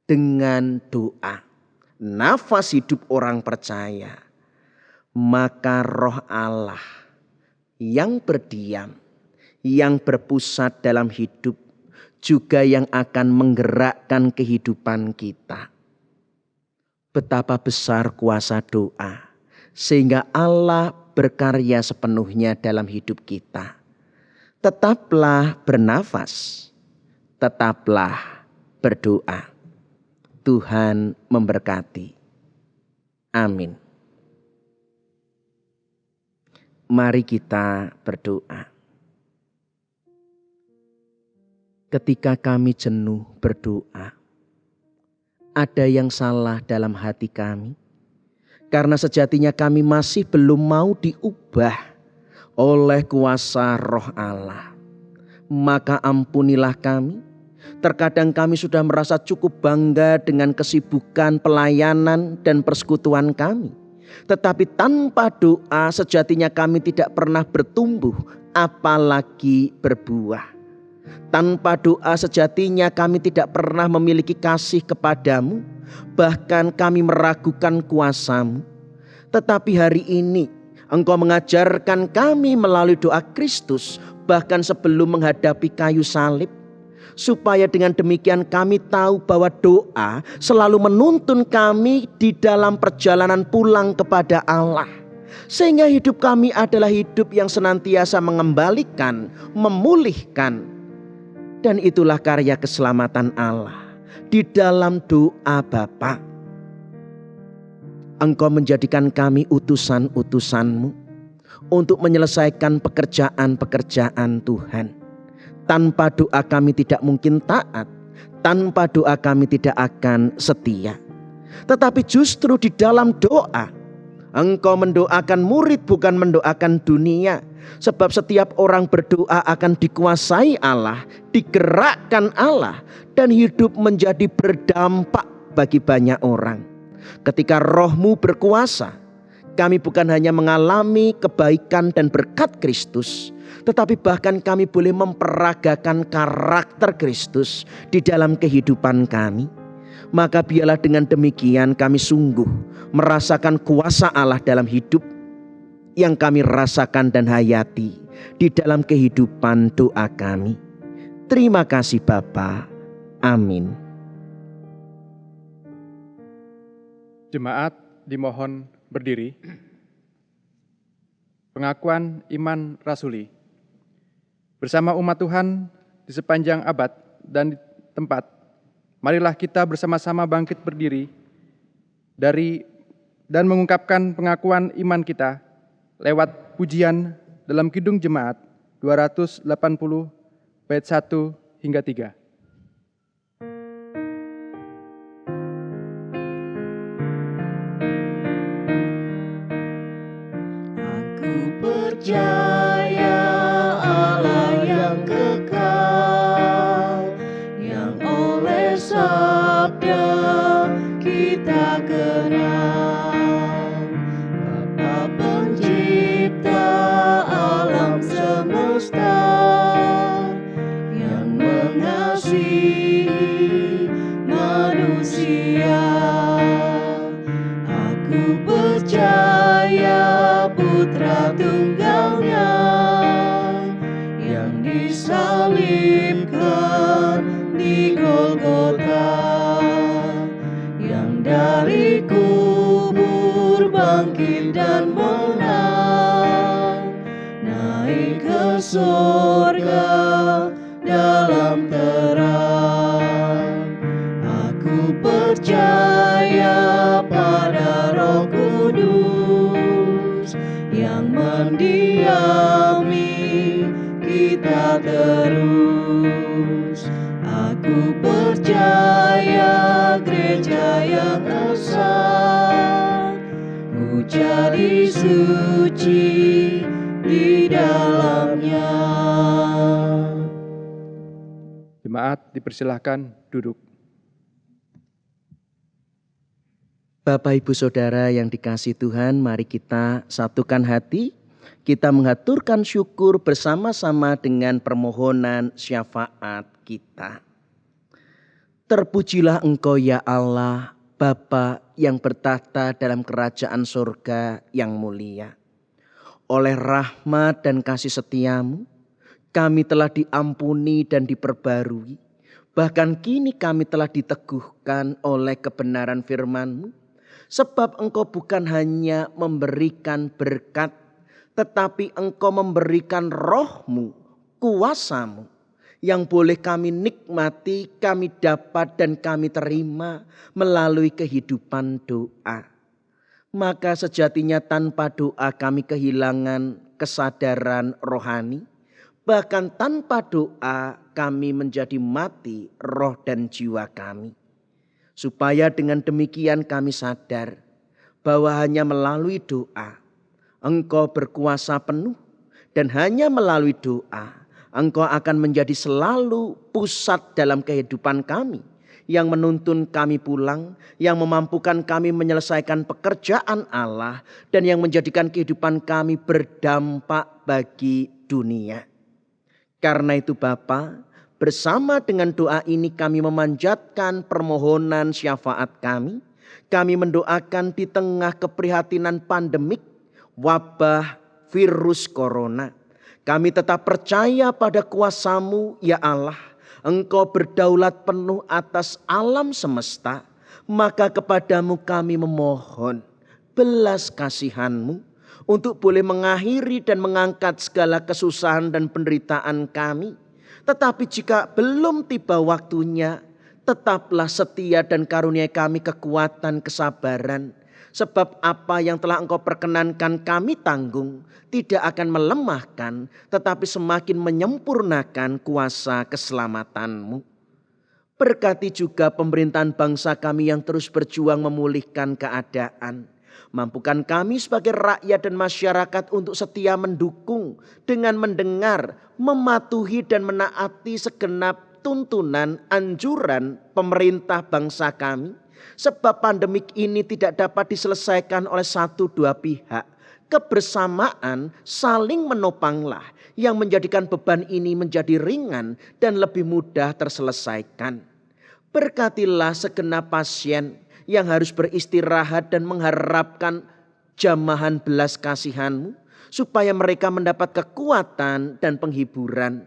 Dengan doa, nafas hidup orang percaya, maka roh Allah yang berdiam, yang berpusat dalam hidup, juga yang akan menggerakkan kehidupan kita. Betapa besar kuasa doa, sehingga Allah berkarya sepenuhnya dalam hidup kita. Tetaplah bernafas, tetaplah berdoa. Tuhan memberkati. Amin. Mari kita berdoa. Ketika kami jenuh berdoa, ada yang salah dalam hati kami. Karena sejatinya kami masih belum mau diubah oleh kuasa roh Allah. Maka ampunilah kami. Terkadang kami sudah merasa cukup bangga dengan kesibukan pelayanan dan persekutuan kami. Tetapi tanpa doa sejatinya kami tidak pernah bertumbuh, apalagi berbuah. Tanpa doa sejatinya kami tidak pernah memiliki kasih kepadamu. Bahkan kami meragukan kuasa-Mu. Tetapi hari ini Engkau mengajarkan kami melalui doa Kristus, bahkan sebelum menghadapi kayu salib. Supaya dengan demikian kami tahu bahwa doa selalu menuntun kami di dalam perjalanan pulang kepada Allah. Sehingga hidup kami adalah hidup yang senantiasa mengembalikan, memulihkan. Dan itulah karya keselamatan Allah. Di dalam doa Bapa, Engkau menjadikan kami utusan-utusan-Mu untuk menyelesaikan pekerjaan-pekerjaan Tuhan. Tanpa doa kami tidak mungkin taat, tanpa doa kami tidak akan setia. Tetapi justru di dalam doa, Engkau mendoakan murid bukan mendoakan dunia. Sebab setiap orang berdoa akan dikuasai Allah, digerakkan Allah, dan hidup menjadi berdampak bagi banyak orang. Ketika Roh-Mu berkuasa, kami bukan hanya mengalami kebaikan dan berkat Kristus, tetapi bahkan kami boleh memperagakan karakter Kristus di dalam kehidupan kami. Maka biarlah dengan demikian kami sungguh merasakan kuasa Allah dalam hidup yang kami rasakan dan hayati di dalam kehidupan doa kami. Terima kasih Bapa. Amin. Jemaat dimohon berdiri. Pengakuan iman rasuli. Bersama umat Tuhan di sepanjang abad dan di tempat, marilah kita bersama-sama bangkit berdiri dan mengungkapkan pengakuan iman kita lewat pujian dalam Kidung Jemaat 280 bait 1 hingga 3. Aku percaya Allah yang kekal, yang oleh sabda kita kenal. Bapa pencipta alam semesta, yang mengasihi manusia. Aku percaya Putra Tunggalnya yang disalibkan di Golgota, yang dari kubur bangkit dan menang, naik ke surga dalam terang. Aku percaya pada Roh Kudus yang mendiami kita terus. Aku percaya gereja yang esa, ku jadi suci di dalamnya. Jemaat dipersilahkan duduk. Bapak, Ibu, Saudara yang dikasihi Tuhan, mari kita satukan hati. Kita mengaturkan syukur bersama-sama dengan permohonan syafaat kita. Terpujilah Engkau ya Allah, Bapa yang bertahta dalam kerajaan surga yang mulia. Oleh rahmat dan kasih setiamu, kami telah diampuni dan diperbarui. Bahkan kini kami telah diteguhkan oleh kebenaran firman-Mu. Sebab Engkau bukan hanya memberikan berkat, tetapi Engkau memberikan Roh-Mu, kuasa-Mu, yang boleh kami nikmati, kami dapat dan kami terima melalui kehidupan doa. Maka sejatinya tanpa doa kami kehilangan kesadaran rohani. Bahkan tanpa doa kami menjadi mati roh dan jiwa kami. Supaya dengan demikian kami sadar bahwa hanya melalui doa Engkau berkuasa penuh, dan hanya melalui doa Engkau akan menjadi selalu pusat dalam kehidupan kami, yang menuntun kami pulang, yang memampukan kami menyelesaikan pekerjaan Allah, dan yang menjadikan kehidupan kami berdampak bagi dunia. Karena itu Bapa, bersama dengan doa ini kami memanjatkan permohonan syafaat kami. Kami mendoakan di tengah keprihatinan pandemik wabah virus corona. Kami tetap percaya pada kuasa-Mu ya Allah. Engkau berdaulat penuh atas alam semesta. Maka kepadamu kami memohon belas kasihan-Mu untuk boleh mengakhiri dan mengangkat segala kesusahan dan penderitaan kami. Tetapi jika belum tiba waktunya, tetaplah setia dan karuniai kami kekuatan kesabaran. Sebab apa yang telah Engkau perkenankan kami tanggung tidak akan melemahkan, tetapi semakin menyempurnakan kuasa keselamatan-Mu. Berkati juga pemerintahan bangsa kami yang terus berjuang memulihkan keadaan. Mampukan kami sebagai rakyat dan masyarakat untuk setia mendukung dengan mendengar, mematuhi dan menaati segenap tuntunan, anjuran pemerintah bangsa kami. Sebab pandemik ini tidak dapat diselesaikan oleh satu dua pihak. Kebersamaan saling menopanglah yang menjadikan beban ini menjadi ringan dan lebih mudah terselesaikan. Berkatilah segenap pasien yang harus beristirahat dan mengharapkan jamahan belas kasihan-Mu, supaya mereka mendapat kekuatan dan penghiburan.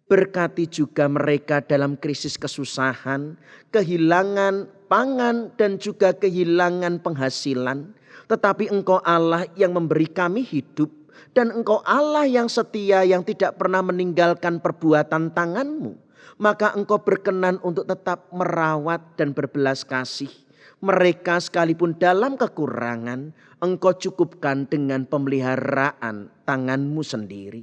Berkati juga mereka dalam krisis kesusahan, kehilangan pangan dan juga kehilangan penghasilan. Tetapi Engkau Allah yang memberi kami hidup, dan Engkau Allah yang setia yang tidak pernah meninggalkan perbuatan tangan-Mu. Maka Engkau berkenan untuk tetap merawat dan berbelas kasih Mereka sekalipun dalam kekurangan, Engkau cukupkan dengan pemeliharaan tangan-Mu sendiri.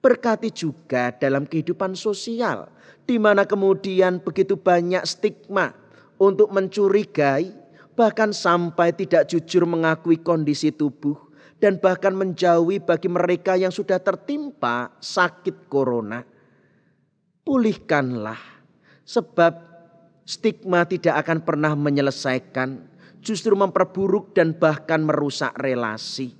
Berkati juga dalam kehidupan sosial, di mana kemudian begitu banyak stigma untuk mencurigai, bahkan sampai tidak jujur mengakui kondisi tubuh, dan bahkan menjauhi bagi mereka yang sudah tertimpa sakit corona. Pulihkanlah, sebab stigma tidak akan pernah menyelesaikan, justru memperburuk dan bahkan merusak relasi.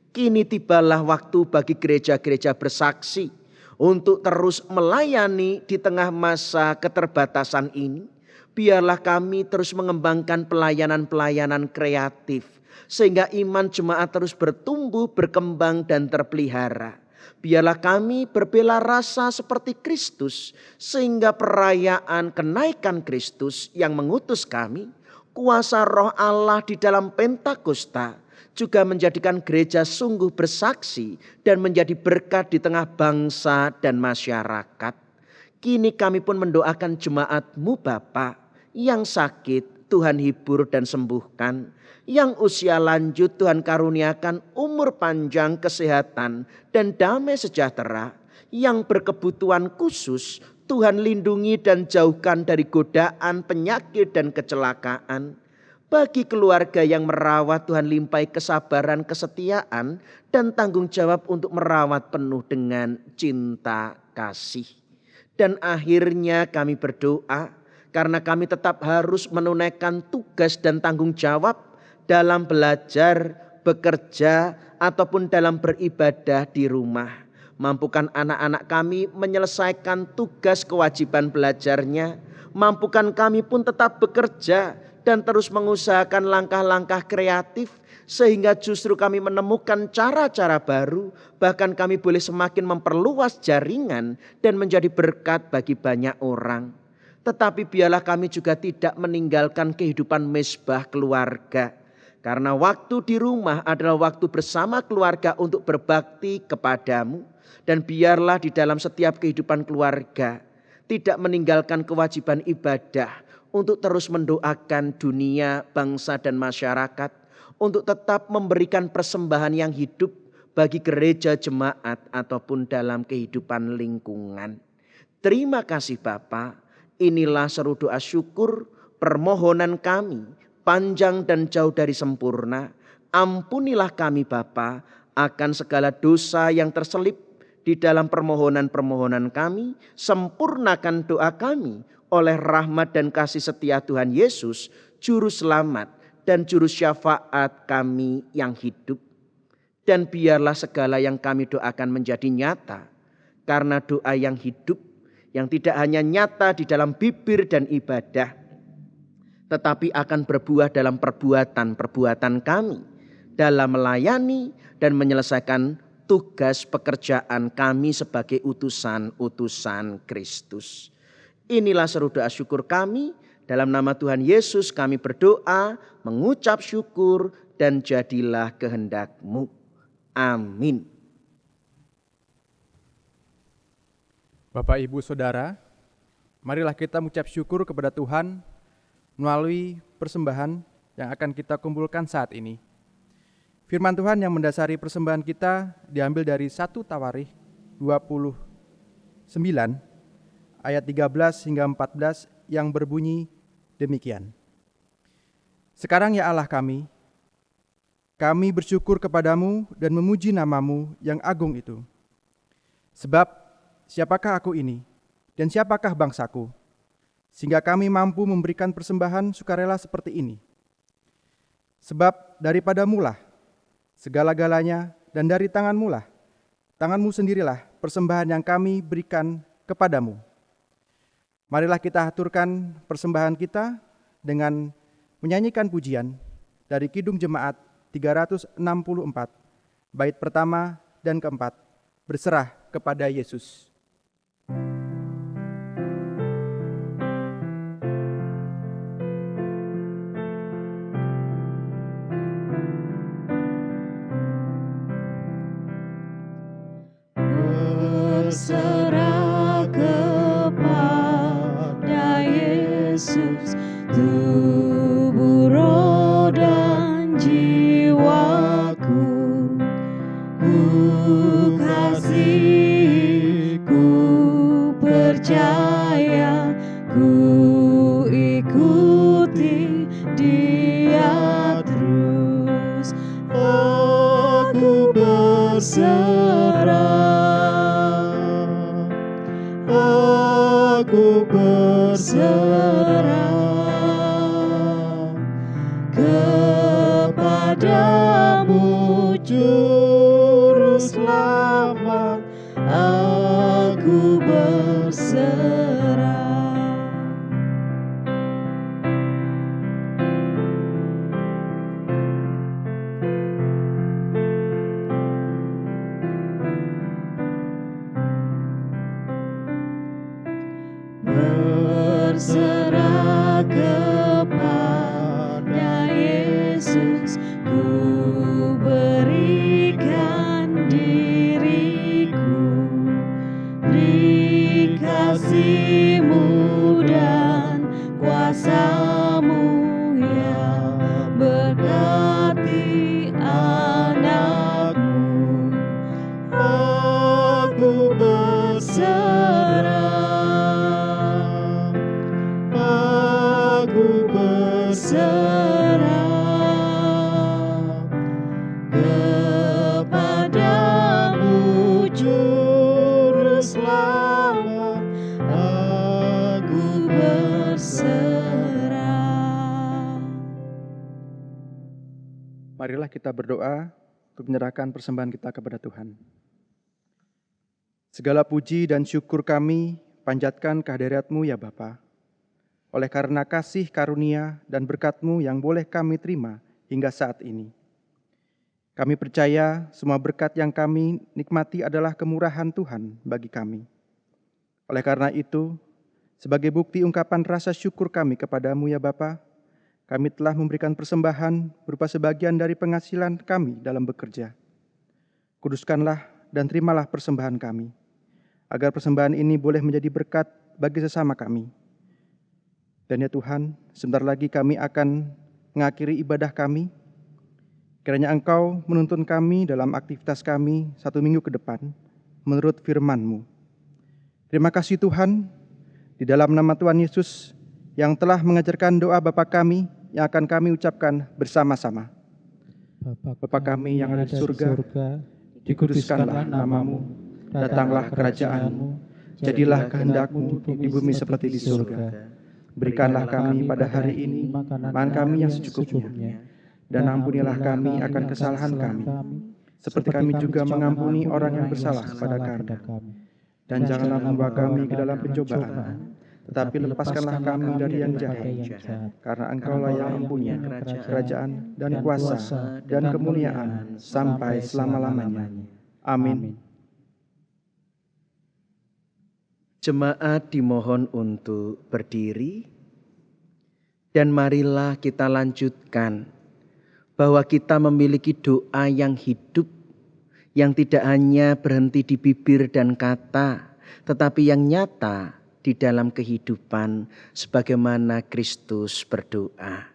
Kini tibalah waktu bagi gereja-gereja bersaksi untuk terus melayani di tengah masa keterbatasan ini. Biarlah kami terus mengembangkan pelayanan-pelayanan kreatif, sehingga iman jemaat terus bertumbuh, berkembang dan terpelihara. Biarlah kami berbela rasa seperti Kristus, sehingga perayaan kenaikan Kristus yang mengutus kami, kuasa Roh Allah di dalam Pentakosta, juga menjadikan gereja sungguh bersaksi dan menjadi berkat di tengah bangsa dan masyarakat. Kini kami pun mendoakan jemaat-Mu Bapa yang sakit, Tuhan hibur dan sembuhkan. Yang usia lanjut, Tuhan karuniakan umur panjang, kesehatan dan damai sejahtera. Yang berkebutuhan khusus, Tuhan lindungi dan jauhkan dari godaan, penyakit dan kecelakaan. Bagi keluarga yang merawat, Tuhan limpahi kesabaran, kesetiaan dan tanggung jawab untuk merawat penuh dengan cinta kasih. Dan akhirnya kami berdoa, karena kami tetap harus menunaikan tugas dan tanggung jawab dalam belajar, bekerja, ataupun dalam beribadah di rumah. Mampukan anak-anak kami menyelesaikan tugas kewajiban belajarnya. Mampukan kami pun tetap bekerja dan terus mengusahakan langkah-langkah kreatif, sehingga justru kami menemukan cara-cara baru. Bahkan kami boleh semakin memperluas jaringan dan menjadi berkat bagi banyak orang. Tetapi biarlah kami juga tidak meninggalkan kehidupan mezbah keluarga. Karena waktu di rumah adalah waktu bersama keluarga untuk berbakti kepadamu. Dan biarlah di dalam setiap kehidupan keluarga tidak meninggalkan kewajiban ibadah untuk terus mendoakan dunia, bangsa dan masyarakat. Untuk tetap memberikan persembahan yang hidup bagi gereja, jemaat ataupun dalam kehidupan lingkungan. Terima kasih Bapa. Inilah seru doa syukur permohonan kami, panjang dan jauh dari sempurna. Ampunilah kami Bapa akan segala dosa yang terselip di dalam permohonan-permohonan kami. Sempurnakan doa kami oleh rahmat dan kasih setia Tuhan Yesus, Juru Selamat dan Juru Syafaat kami yang hidup. Dan biarlah segala yang kami doakan menjadi nyata, karena doa yang hidup, yang tidak hanya nyata di dalam bibir dan ibadah, tetapi akan berbuah dalam perbuatan-perbuatan kami, dalam melayani dan menyelesaikan tugas pekerjaan kami sebagai utusan-utusan Kristus. Inilah seru doa syukur kami, dalam nama Tuhan Yesus kami berdoa, mengucap syukur, dan jadilah kehendak-Mu. Amin. Bapak, Ibu, Saudara, marilah kita mengucap syukur kepada Tuhan melalui persembahan yang akan kita kumpulkan saat ini. Firman Tuhan yang mendasari persembahan kita diambil dari 1 Tawarikh 29 ayat 13 hingga 14 yang berbunyi demikian. Sekarang ya Allah kami bersyukur kepadamu dan memuji nama-Mu yang agung itu. Sebab siapakah aku ini dan siapakah bangsaku, sehingga kami mampu memberikan persembahan sukarela seperti ini. Sebab daripadamu lah segala-galanya, dan dari tanganmu lah, tanganmu sendirilah persembahan yang kami berikan kepadamu. Marilah kita aturkan persembahan kita dengan menyanyikan pujian dari Kidung Jemaat 364, bait pertama dan keempat, berserah kepada Yesus. Berserah kepada Yesus, tubuh ikuti Dia terus. Aku berserah, aku berserah kepadamu, Juru Selamat. Aku berserah. Berserah kepada Yesus, ku berikan diriku. Beri kasih-Mu dan kuasa-Mu yang berkati anak-Mu. Aku berserah, aku berserah kepadamu, Juru Selamat. Aku berserah. Marilah kita berdoa untuk menyerahkan persembahan kita kepada Tuhan. Segala puji dan syukur kami panjatkan kehadirat-Mu ya Bapa. Oleh karena kasih karunia dan berkat-Mu yang boleh kami terima hingga saat ini. Kami percaya semua berkat yang kami nikmati adalah kemurahan Tuhan bagi kami. Oleh karena itu, sebagai bukti ungkapan rasa syukur kami kepadamu ya Bapa, kami telah memberikan persembahan berupa sebagian dari penghasilan kami dalam bekerja. Kuduskanlah dan terimalah persembahan kami, agar persembahan ini boleh menjadi berkat bagi sesama kami. Dan ya Tuhan, sebentar lagi kami akan mengakhiri ibadah kami. Kiranya Engkau menuntun kami dalam aktivitas kami 1 minggu ke depan, menurut firman-Mu. Terima kasih Tuhan, di dalam nama Tuhan Yesus yang telah mengajarkan doa Bapa kami yang akan kami ucapkan bersama-sama. Bapa kami yang ada di surga, dikuduskanlah nama-Mu, datanglah kerajaan-Mu, jadilah kehendak-Mu di bumi seperti di surga. Berikanlah kami pada hari ini makanan kami yang secukupnya, dan ampunilah kami akan kesalahan kami, seperti kami juga mengampuni orang yang bersalah kepada kami. Dan janganlah membawa kami ke dalam pencobaan, tetapi lepaskanlah kami dari yang jahat, karena Engkau-lah yang mempunyai kerajaan dan kuasa dan kemuliaan sampai selama-lamanya. Amin. Jemaat dimohon untuk berdiri, dan marilah kita lanjutkan bahwa kita memiliki doa yang hidup, yang tidak hanya berhenti di bibir dan kata, tetapi yang nyata di dalam kehidupan sebagaimana Kristus berdoa.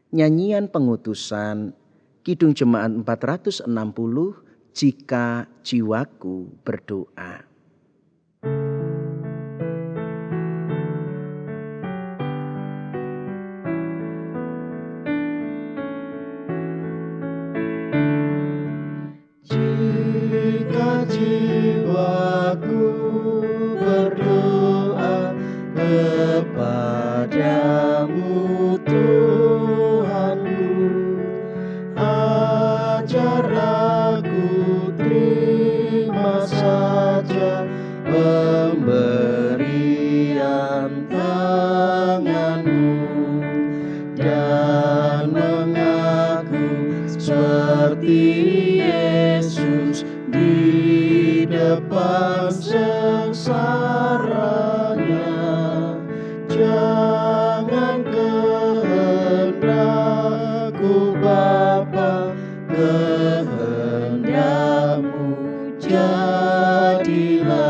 Nyanyian pengutusan, Kidung Jemaat 460, Jika Jiwaku Berdoa. Jiwaku berdoa kepadamu Tuhanku, ajar aku terima saja pemberian tanganmu, dan mengaku seperti Yesus di depan sengsaranya. Jangan kehendakku Bapa, kehendak-Mu jadilah.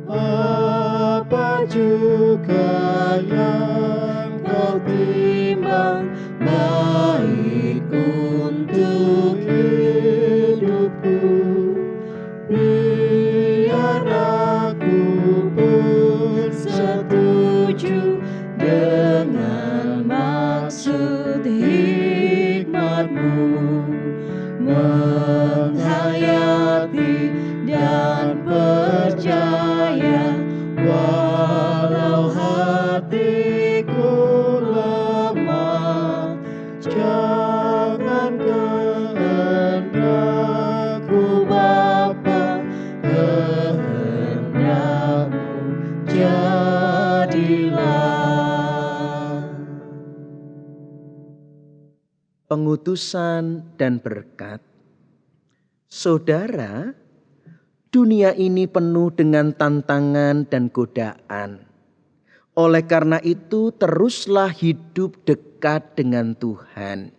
Apa juga yang kau timbang baik keputusan dan berkat. Saudara, dunia ini penuh dengan tantangan dan godaan. Oleh karena itu, teruslah hidup dekat dengan Tuhan.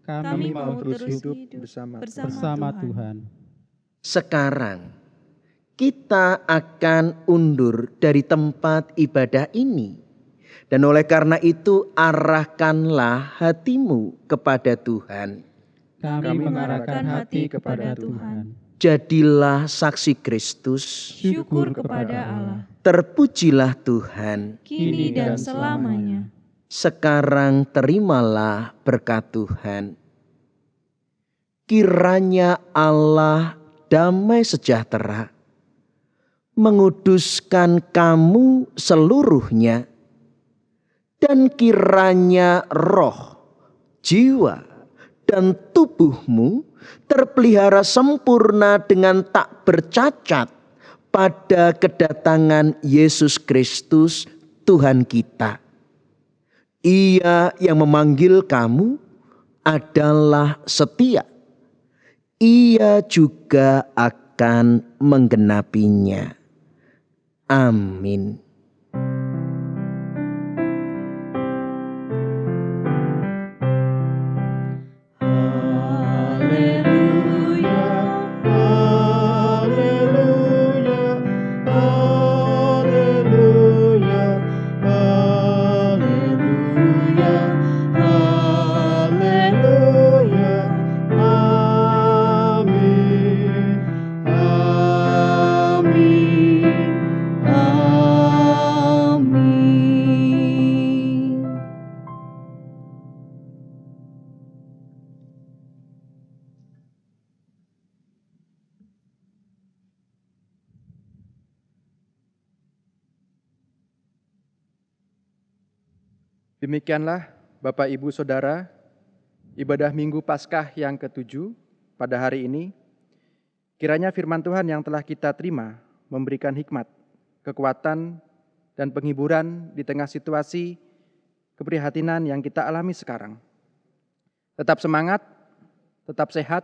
Kami mau terus hidup bersama Tuhan. Sekarang, kita akan undur dari tempat ibadah ini. Dan oleh karena itu, arahkanlah hatimu kepada Tuhan. Kami mengarahkan hati kepada Tuhan. Jadilah saksi Kristus. Syukur kepada Allah. Terpujilah Tuhan. Kini dan selamanya. Sekarang terimalah berkat Tuhan. Kiranya Allah damai sejahtera menguduskan kamu seluruhnya, dan kiranya roh, jiwa, dan tubuhmu terpelihara sempurna dengan tak bercacat pada kedatangan Yesus Kristus Tuhan kita. Ia yang memanggil kamu adalah setia. Ia juga akan menggenapinya. Amin. Demikianlah Bapak Ibu Saudara, ibadah Minggu Paskah yang ke-7 pada hari ini. Kiranya firman Tuhan yang telah kita terima memberikan hikmat, kekuatan, dan penghiburan di tengah situasi keprihatinan yang kita alami sekarang. Tetap semangat, tetap sehat,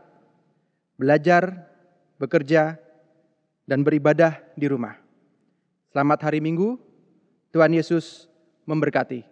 belajar, bekerja, dan beribadah di rumah. Selamat hari Minggu, Tuhan Yesus memberkati.